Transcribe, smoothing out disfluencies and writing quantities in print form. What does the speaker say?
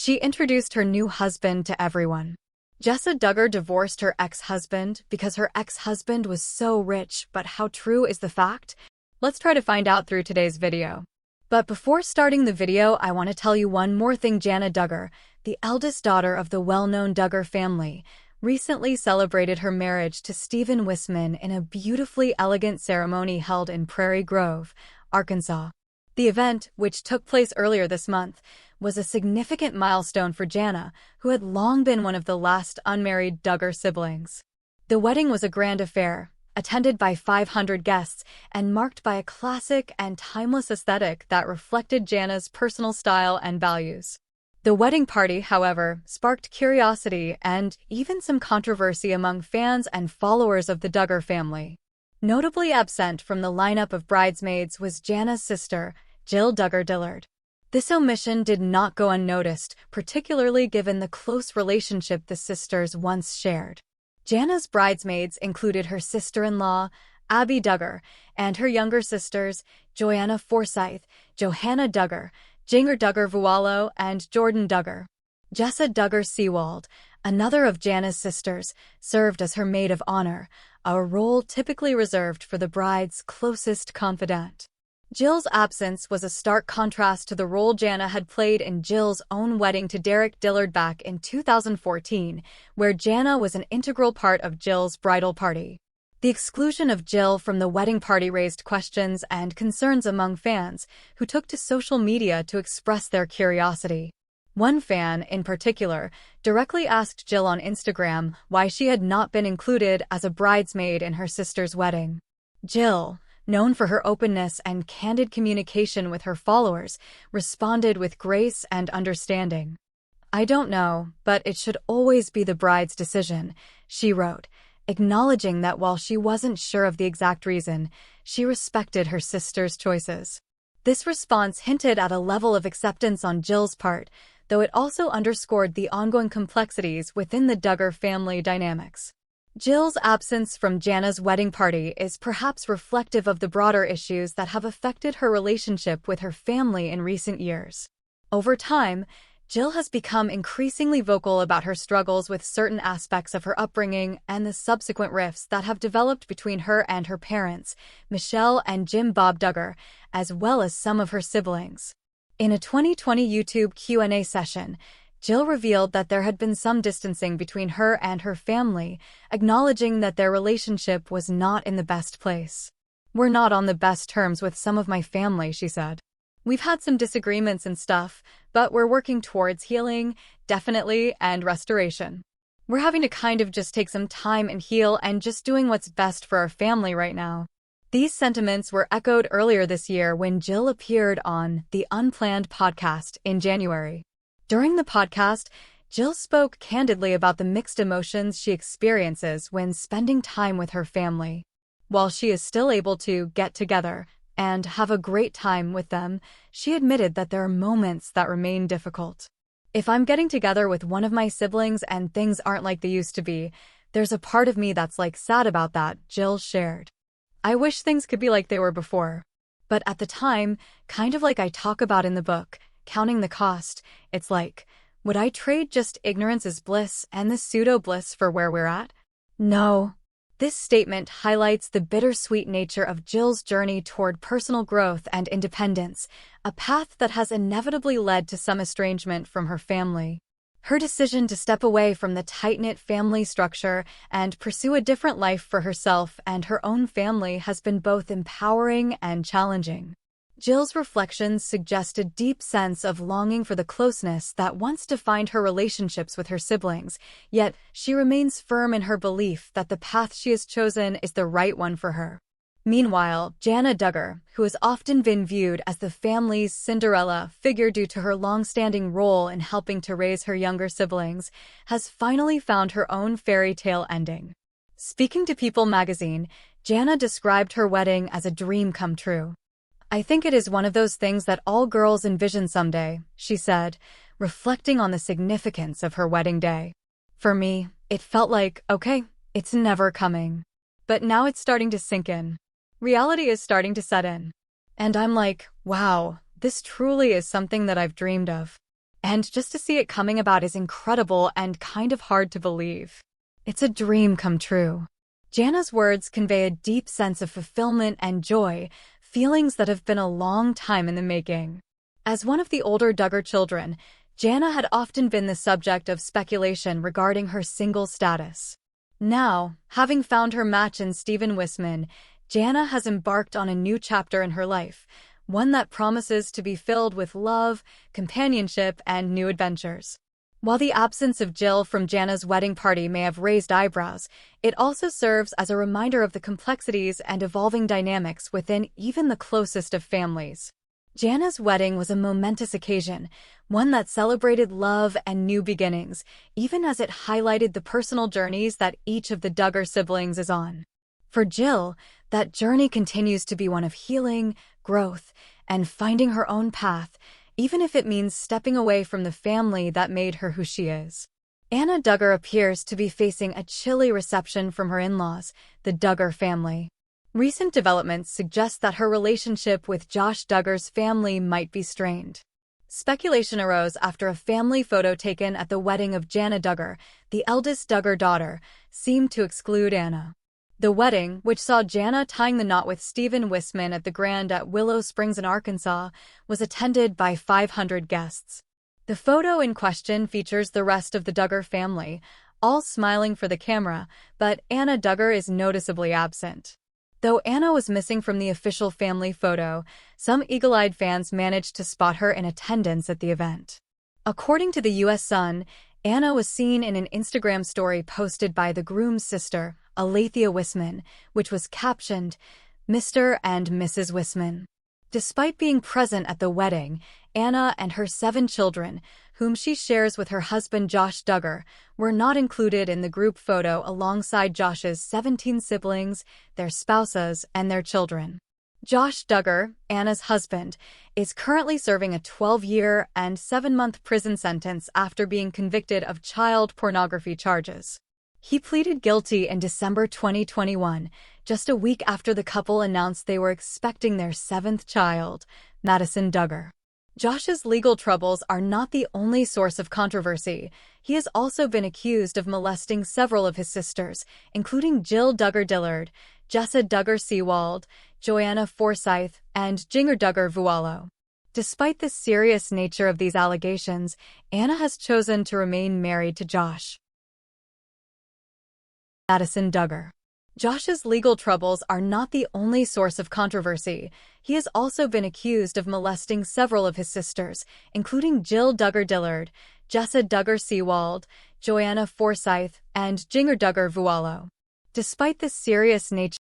She introduced her new husband to everyone. Jessa Duggar divorced her ex-husband because her ex-husband was so rich, but how true is the fact? Let's try to find out through today's video. But before starting the video, I want to tell you one more thing. Jessa Duggar, the eldest daughter of the well-known Duggar family, recently celebrated her marriage to Stephen Wisman in a beautifully elegant ceremony held in Prairie Grove, Arkansas. The event, which took place earlier this month, was a significant milestone for Jessa, who had long been one of the last unmarried Duggar siblings. The wedding was a grand affair, attended by 500 guests and marked by a classic and timeless aesthetic that reflected Jessa's personal style and values. The wedding party, however, sparked curiosity and even some controversy among fans and followers of the Duggar family. Notably absent from the lineup of bridesmaids was Jessa's sister, Jill Duggar Dillard. This omission did not go unnoticed, particularly given the close relationship the sisters once shared. Jessa's bridesmaids included her sister-in-law, Abby Duggar, and her younger sisters, Joanna Forsyth, Johanna Duggar, Jinger Duggar Vualo, and Jordan Duggar. Jessa Duggar Seawald, another of Jessa's sisters, served as her maid of honor, a role typically reserved for the bride's closest confidant. Jill's absence was a stark contrast to the role Jessa had played in Jill's own wedding to Derek Dillard back in 2014, where Jessa was an integral part of Jill's bridal party. The exclusion of Jill from the wedding party raised questions and concerns among fans, who took to social media to express their curiosity. One fan, in particular, directly asked Jill on Instagram why she had not been included as a bridesmaid in her sister's wedding. Jill, known for her openness and candid communication with her followers, responded with grace and understanding. "I don't know, but it should always be the bride's decision," she wrote, acknowledging that while she wasn't sure of the exact reason, she respected her sister's choices. This response hinted at a level of acceptance on Jill's part, though it also underscored the ongoing complexities within the Duggar family dynamics. Jill's absence from Jessa's wedding party is perhaps reflective of the broader issues that have affected her relationship with her family in recent years. Over time, Jill has become increasingly vocal about her struggles with certain aspects of her upbringing and the subsequent rifts that have developed between her and her parents, Michelle and Jim Bob Duggar, as well as some of her siblings. In a 2020 YouTube Q&A session, Jill revealed that there had been some distancing between her and her family, acknowledging that their relationship was not in the best place. "We're not on the best terms with some of my family," she said. "We've had some disagreements and stuff, but we're working towards healing, definitely, and restoration. We're having to kind of just take some time and heal and just doing what's best for our family right now." These sentiments were echoed earlier this year when Jill appeared on the Unplanned podcast in January. During the podcast, Jill spoke candidly about the mixed emotions she experiences when spending time with her family. While she is still able to get together and have a great time with them, she admitted that there are moments that remain difficult. "If I'm getting together with one of my siblings and things aren't like they used to be, there's a part of me that's sad about that," Jill shared. "I wish things could be like they were before. But at the time, kind of like I talk about in the book, Counting the Cost, it's would I trade just ignorance as bliss and the pseudo-bliss for where we're at? No." This statement highlights the bittersweet nature of Jill's journey toward personal growth and independence, a path that has inevitably led to some estrangement from her family. Her decision to step away from the tight-knit family structure and pursue a different life for herself and her own family has been both empowering and challenging. Jill's reflections suggest a deep sense of longing for the closeness that once defined her relationships with her siblings, yet she remains firm in her belief that the path she has chosen is the right one for her. Meanwhile, Jessa Duggar, who has often been viewed as the family's Cinderella figure due to her long-standing role in helping to raise her younger siblings, has finally found her own fairy tale ending. Speaking to People magazine, Jessa described her wedding as a dream come true. "I think it is one of those things that all girls envision someday," she said, reflecting on the significance of her wedding day. "For me, it felt like, okay, it's never coming. But now it's starting to sink in. Reality is starting to set in. And I'm like, wow, this truly is something that I've dreamed of." And just to see it coming about is incredible and kind of hard to believe. It's a dream come true. Jana's words convey a deep sense of fulfillment and joy, feelings that have been a long time in the making. As one of the older Duggar children, Jana had often been the subject of speculation regarding her single status. Now, having found her match in Stephen Wisman, Jana has embarked on a new chapter in her life, one that promises to be filled with love, companionship, and new adventures. While the absence of Jill from Jana's wedding party may have raised eyebrows, it also serves as a reminder of the complexities and evolving dynamics within even the closest of families. Jana's wedding was a momentous occasion, one that celebrated love and new beginnings, even as it highlighted the personal journeys that each of the Duggar siblings is on. For Jill, that journey continues to be one of healing, growth, and finding her own path, even if it means stepping away from the family that made her who she is. Anna Duggar appears to be facing a chilly reception from her in-laws, the Duggar family. Recent developments suggest that her relationship with Josh Duggar's family might be strained. Speculation arose after a family photo taken at the wedding of Jana Duggar, the eldest Duggar daughter, seemed to exclude Anna. The wedding, which saw Jana tying the knot with Stephen Wisman at the Grand at Willow Springs in Arkansas, was attended by 500 guests. The photo in question features the rest of the Duggar family, all smiling for the camera, but Anna Duggar is noticeably absent. Though Anna was missing from the official family photo, some eagle-eyed fans managed to spot her in attendance at the event. According to the U.S. Sun, Anna was seen in an Instagram story posted by the groom's sister, Alethea Wisman, which was captioned, "Mr. and Mrs. Wisman." Despite being present at the wedding, Anna and her 7 children, whom she shares with her husband Josh Duggar, were not included in the group photo alongside Josh's 17 siblings, their spouses, and their children. Josh Duggar, Anna's husband, is currently serving a 12-year and 7-month prison sentence after being convicted of child pornography charges. He pleaded guilty in December 2021, just a week after the couple announced they were expecting their 7th child, Madison Duggar. Josh's legal troubles are not the only source of controversy. He has also been accused of molesting several of his sisters, including Jill Duggar Dillard, Jessa Duggar Seawald, Joanna Forsyth, and Jinger Duggar Vualo. Despite the serious nature of these allegations, Anna has chosen to remain married to Josh. Madison Duggar. Josh's legal troubles are not the only source of controversy. He has also been accused of molesting several of his sisters, including Jill Duggar Dillard, Jessa Duggar Seawald, Joanna Forsyth, and Jinger Duggar Vualo. Despite the serious nature